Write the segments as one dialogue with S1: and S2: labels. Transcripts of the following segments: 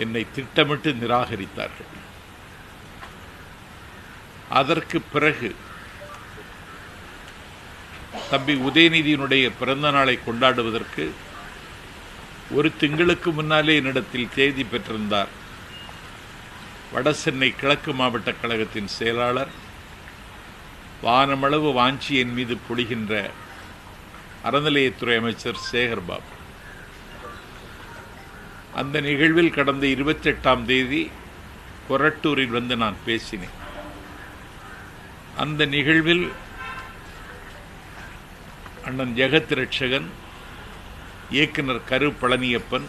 S1: என்னை திட்டமிட்டு நிராகரித்தார்கள். அதற்கு பிறகு தம்பி உதயநிதியினுடைய பிறந்த நாளை கொண்டாடுவதற்கு ஒரு திங்களுக்கு முன்னாலே என்னிடத்தில் தேதி பெற்றிருந்தார் வடசென்னை கிழக்கு மாவட்ட கழகத்தின் செயலாளர், வானமளவு வாஞ்சி என் மீது பொழிகின்ற அறநிலையத்துறை அமைச்சர் சேகர்பாபு. அந்த நிகழ்வில் கடந்த 28ஆம் தேதி கொரட்டூரில் வந்து நான் பேசினேன். அந்த நிகழ்வில் அண்ணன் ஜெகத் ரட்சகன், இயக்குனர் கரு பழனியப்பன்,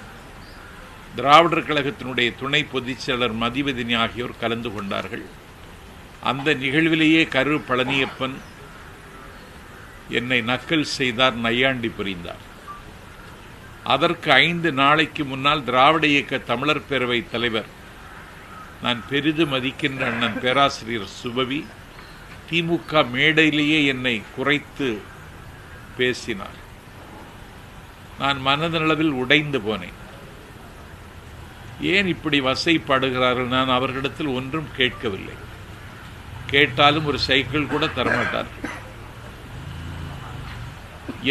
S1: திராவிடர் கழகத்தினுடைய துணை பொதுச் செயலர் மதிவதனி ஆகியோர் கலந்து கொண்டார்கள். அந்த நிகழ்விலேயே கரு பழனியப்பன் என்னை நக்கல் செய்தார், நையாண்டி புரிந்தார். அதற்கு 5 நாளைக்கு முன்னால் திராவிட இயக்க தமிழர் பேரவை தலைவர், நான் பெரிதும் மதிக்கின்ற அண்ணன் பேராசிரியர் சுபவி, திமுக மேடையிலேயே என்னை குறைத்து பேசினார். நான் மனதளவில் உடைந்து போனேன். ஏன் இப்படி வசைப்படுகிறார்கள்? நான் அவர்களிடத்தில் ஒன்றும் கேட்கவில்லை. கேட்டாலும் ஒரு சைக்கிள் கூட தரமாட்டார்கள்.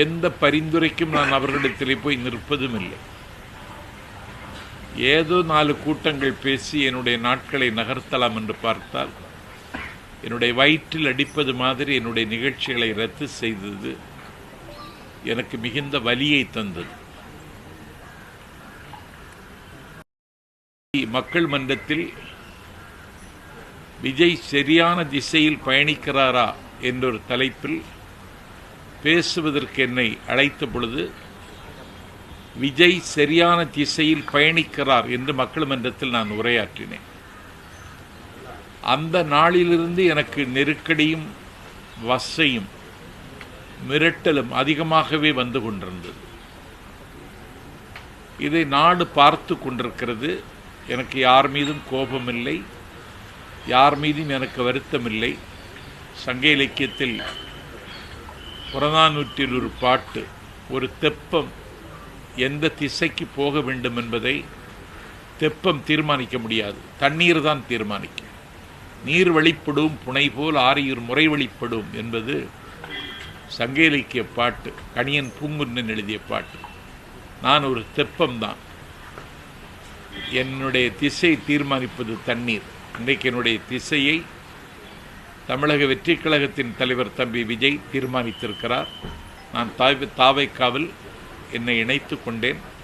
S1: எந்த பரிந்துரைக்கும் நான் அவர்களிடத்திலே போய் நிற்பதும் இல்லை. ஏதோ 4 கூட்டங்கள் பேசி என்னுடைய நாட்களை நகர்த்தலாம் என்று பார்த்தால் என்னுடைய வயிற்றில் அடிப்பது மாதிரி என்னுடைய நிகழ்ச்சிகளை ரத்து செய்தது எனக்கு மிகுந்த வலியை தந்தது. மக்கள் மன்றத்தில் விஜய் சரியான திசையில் பயணிக்கிறாரா என்றொரு தலைப்பில் பேசுவதற்கு என்னை அழைத்த பொழுது, விஜய் சரியான திசையில் பயணிக்கிறார் என்று மக்கள் மன்றத்தில் நான் உரையாற்றினேன். அந்த நாளிலிருந்து எனக்கு நெருக்கடியும் வசையும் மிரட்டலும் அதிகமாகவே வந்து கொண்டிருந்தது. இதை நாடு பார்த்து கொண்டிருக்கிறது. எனக்கு யார் மீதும் கோபமில்லை, யார் மீதும் எனக்கு வருத்தமில்லை. சங்க இலக்கியத்தில் புறநானூற்றில் ஒரு பாட்டு, ஒரு தெப்பம் எந்த திசைக்கு போக வேண்டும் என்பதை தெப்பம் தீர்மானிக்க முடியாது, தண்ணீர் தான் தீர்மானிக்கும். நீர் வழிப்படும் புனை போல் ஆரியூர் முறை வழிப்படும் என்பது சங்க இலக்கிய பாட்டு, கணியன் பூங்குன்றன் எழுதிய பாட்டு. நான் ஒரு தெப்பம்தான். என்னுடைய திசை தீர்மானிப்பது தண்ணீர். இன்றைக்கு என்னுடைய திசையை தமிழக வெற்றி கழகத்தின் தலைவர் தம்பி விஜய் தீர்மானித்திருக்கிறார். நான் தாவைக்காவில் என்னை இணைத்து கொண்டேன்.